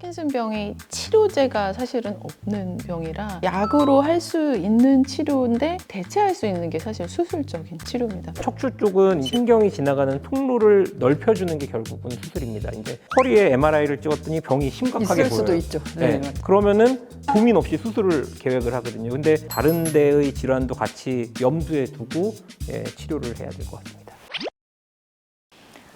파킨슨병이 치료제가 사실은 없는 병이라 약으로 할 수 있는 치료인데 대체할 수 있는 게 사실 수술적인 치료입니다. 척추 쪽은 신경이 지나가는 통로를 넓혀주는 게 결국은 수술입니다. 이제 허리에 MRI를 찍었더니 병이 심각하게 있을 수도 보여요. 있죠. 네. 그러면은 고민 없이 수술을 계획을 하거든요. 근데 다른 데의 질환도 같이 염두에 두고 치료를 해야 될 것 같습니다.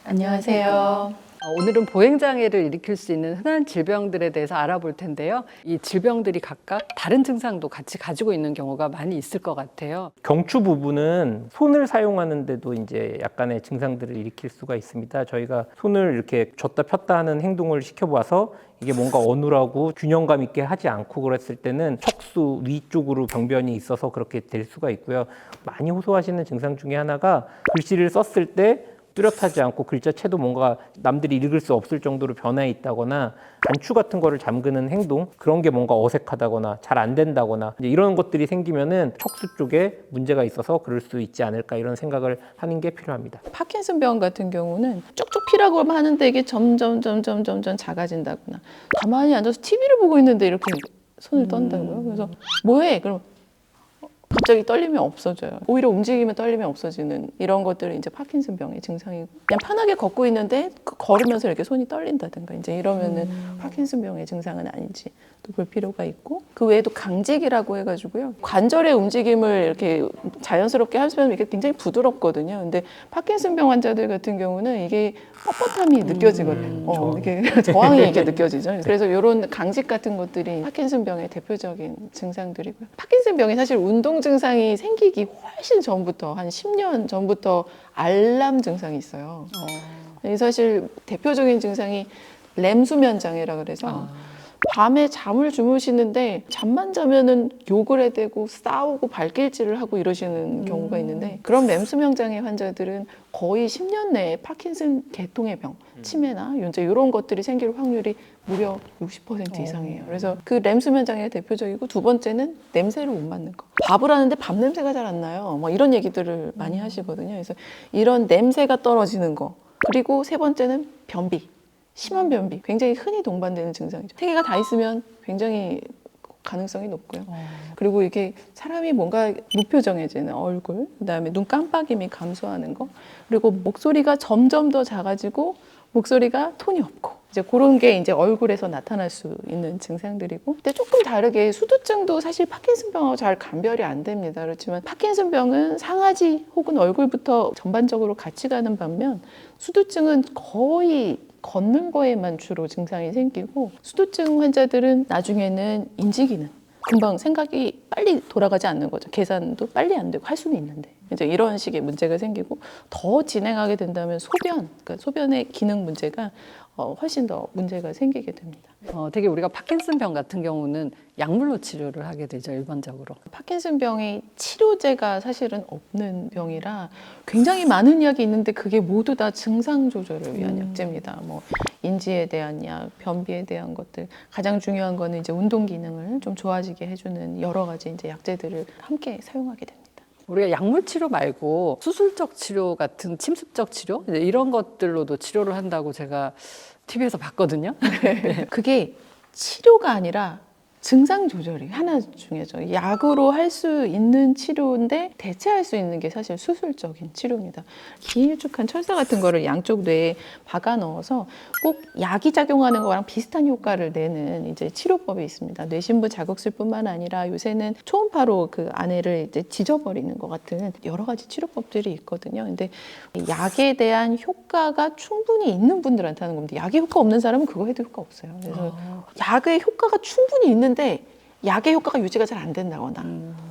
안녕하세요. 오늘은 보행장애를 일으킬 수 있는 흔한 질병들에 대해서 알아볼 텐데요. 이 질병들이 각각 다른 증상도 같이 가지고 있는 경우가 많이 있을 것 같아요. 경추 부분은 손을 사용하는데도 이제 약간의 증상들을 일으킬 수가 있습니다. 저희가 손을 이렇게 줬다 폈다 하는 행동을 시켜봐서 이게 뭔가 어눌하고 균형감 있게 하지 않고 그랬을 때는 척수 위쪽으로 병변이 있어서 그렇게 될 수가 있고요. 많이 호소하시는 증상 중에 하나가 글씨를 썼을 때 뚜렷하지 않고 글자체도 뭔가 남들이 읽을 수 없을 정도로 변해 있다거나 단추 같은 거를 잠그는 행동, 그런 게 뭔가 어색하다거나 잘 안 된다거나 이제 이런 것들이 생기면은 척수 쪽에 문제가 있어서 그럴 수 있지 않을까 이런 생각을 하는 게 필요합니다. 파킨슨병 같은 경우는 쭉쭉 피라고 하는데 이게 점점 작아진다거나 가만히 앉아서 TV를 보고 있는데 이렇게 손을 떤다고요. 그래서 뭐해? 그럼 갑자기 떨림이 없어져요. 오히려 움직이면 떨림이 없어지는 이런 것들이 이제 파킨슨병의 증상이고, 그냥 편하게 걷고 있는데 걸으면서 이렇게 손이 떨린다든가 이제 이러면은 파킨슨병의 증상은 아닌지 또 볼 필요가 있고, 그 외에도 강직이라고 해가지고요, 관절의 움직임을 이렇게 자연스럽게 하시면 이게 굉장히 부드럽거든요. 근데 파킨슨병 환자들 같은 경우는 이게 뻣뻣함이 느껴지거든요. 이렇게 저항이 이렇게 느껴지죠. 그래서 이런 강직 같은 것들이 파킨슨병의 대표적인 증상들이고요. 파킨슨병이 사실 운동 증상이 생기기 훨씬 전부터, 한 10년 전부터 알람 증상이 있어요. 사실 대표적인 증상이 렘수면 장애라 그래서 밤에 잠을 주무시는데 잠만 자면은 욕을 해대고 싸우고 발길질을 하고 이러시는 경우가 있는데, 그런 렘수면 장애 환자들은 거의 10년 내에 파킨슨 계통의 병, 치매나 이제 이런 것들이 생길 확률이 무려 60% 이상이에요. 그래서 그 렘수면 장애가 대표적이고, 두 번째는 냄새를 못 맡는 거. 밥을 하는데 밥 냄새가 잘 안 나요. 뭐 이런 얘기들을 많이 하시거든요. 그래서 이런 냄새가 떨어지는 거. 그리고 세 번째는 변비. 심한 변비, 굉장히 흔히 동반되는 증상이죠. 세 개가 다 있으면 굉장히 가능성이 높고요. 그리고 이게 사람이 뭔가 무표정해지는 얼굴, 그다음에 눈 깜빡임이 감소하는 거, 그리고 목소리가 점점 더 작아지고 목소리가 톤이 없고, 이제 그런 게 이제 얼굴에서 나타날 수 있는 증상들이고, 근데 조금 다르게 수두증도 사실 파킨슨병하고 잘 감별이 안 됩니다. 그렇지만 파킨슨병은 상하지 혹은 얼굴부터 전반적으로 같이 가는 반면, 수두증은 거의 걷는 거에만 주로 증상이 생기고, 수두증 환자들은 나중에는 인지기능, 금방 생각이 빨리 돌아가지 않는 거죠. 계산도 빨리 안 되고 할 수는 있는데 이제 이런 식의 문제가 생기고, 더 진행하게 된다면 소변, 그러니까 소변의 기능 문제가 훨씬 더 문제가 생기게 됩니다. 되게 우리가 파킨슨병 같은 경우는 약물로 치료를 하게 되죠, 일반적으로. 파킨슨병이 치료제가 사실은 없는 병이라 굉장히 많은 약이 있는데 그게 모두 다 증상 조절을 위한 약제입니다. 뭐 인지에 대한 약, 변비에 대한 것들, 가장 중요한 거는 이제 운동 기능을 좀 좋아지게 해주는 여러 가지 이제 약제들을 함께 사용하게 됩니다. 우리가 약물 치료 말고 수술적 치료 같은 침습적 치료 이런 것들로도 치료를 한다고 제가 TV에서 봤거든요. 그게 치료가 아니라 증상 조절이 하나 중요하죠. 약으로 할 수 있는 치료인데 대체할 수 있는 게 사실 수술적인 치료입니다. 길쭉한 철사 같은 거를 양쪽 뇌에 박아 넣어서 꼭 약이 작용하는 거랑 비슷한 효과를 내는 이제 치료법이 있습니다. 뇌신부 자극술뿐만 아니라 요새는 초음파로 그 안에를 이제 지져버리는 것 같은 여러 가지 치료법들이 있거든요. 근데 약에 대한 효과가 충분히 있는 분들한테 하는 겁니다. 약의 효과 없는 사람은 그거 해도 효과 없어요. 그래서 약의 효과가 충분히 있는데 약의 효과가 유지가 잘 안 된다거나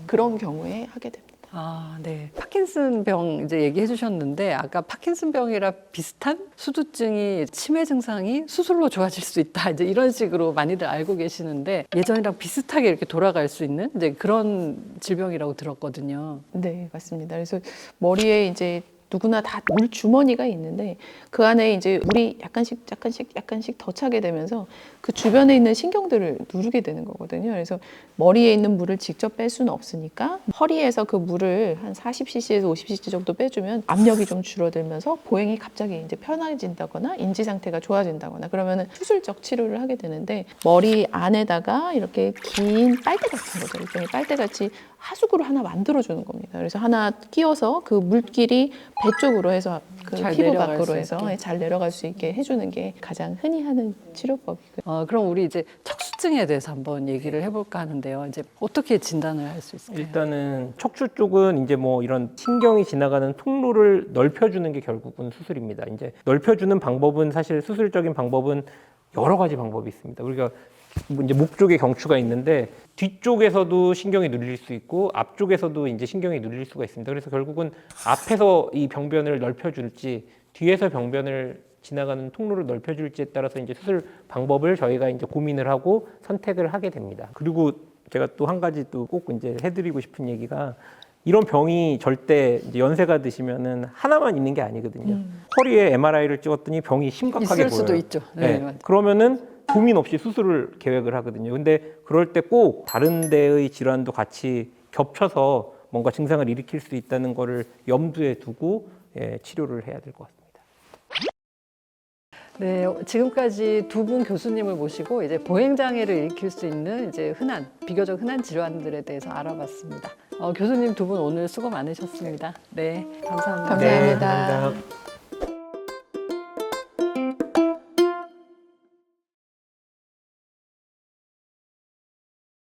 그런 경우에 하게 됩니다. 네. 파킨슨병 이제 얘기해 주셨는데, 아까 파킨슨병이랑 비슷한 수두증이 치매 증상이 수술로 좋아질 수 있다, 이제 이런 식으로 많이들 알고 계시는데, 예전이랑 비슷하게 이렇게 돌아갈 수 있는 이제 그런 질병이라고 들었거든요. 네, 맞습니다. 그래서 머리에 이제 누구나 다 물 주머니가 있는데 그 안에 이제 물이 약간씩 더 차게 되면서 그 주변에 있는 신경들을 누르게 되는 거거든요. 그래서 머리에 있는 물을 직접 뺄 수는 없으니까 허리에서 그 물을 한 40cc에서 50cc 정도 빼주면 압력이 좀 줄어들면서 보행이 갑자기 이제 편해진다거나 인지 상태가 좋아진다거나 그러면은 수술적 치료를 하게 되는데 머리 안에다가 이렇게 긴 빨대 같은 거죠. 일종의 빨대같이 하수구를 하나 만들어주는 겁니다. 그래서 하나 끼워서 그 물길이 배 쪽으로 해서 그 잘 피부 내려갈 밖으로 수 해서 있게. 잘 내려갈 수 있게 해주는 게 가장 흔히 하는 치료법이고요. 그럼 우리 이제 척수증에 대해서 한번 얘기를 해볼까 하는데요. 이제 어떻게 진단을 할 수 있을까요? 일단은 척추 쪽은 이제 뭐 이런 신경이 지나가는 통로를 넓혀주는 게 결국은 수술입니다. 이제 넓혀주는 방법은 사실 수술적인 방법은 여러 가지 방법이 있습니다. 우리가 이제 목 쪽에 경추가 있는데 뒤쪽에서도 신경이 눌릴 수 있고 앞쪽에서도 이제 신경이 눌릴 수가 있습니다. 그래서 결국은 앞에서 이 병변을 넓혀줄지 뒤에서 병변을 지나가는 통로를 넓혀줄지에 따라서 이제 수술 방법을 저희가 이제 고민을 하고 선택을 하게 됩니다. 그리고 제가 또 한 가지 또 꼭 이제 해드리고 싶은 얘기가 이런 병이 절대 이제 연세가 드시면은 하나만 있는 게 아니거든요. 허리에 MRI를 찍었더니 병이 심각하게 있을 보여요. 수도 있죠. 네. 맞아요. 그러면은 고민 없이 수술을 계획을 하거든요. 근데 그럴 때 꼭 다른 데의 질환도 같이 겹쳐서 뭔가 증상을 일으킬 수 있다는 거를 염두에 두고 치료를 해야 될 것 같습니다. 네, 지금까지 두 분 교수님을 모시고 이제 보행장애를 일으킬 수 있는 이제 비교적 흔한 질환들에 대해서 알아봤습니다. 교수님 두 분 오늘 수고 많으셨습니다. 네, 감사합니다. 감사합니다. 네, 감사합니다.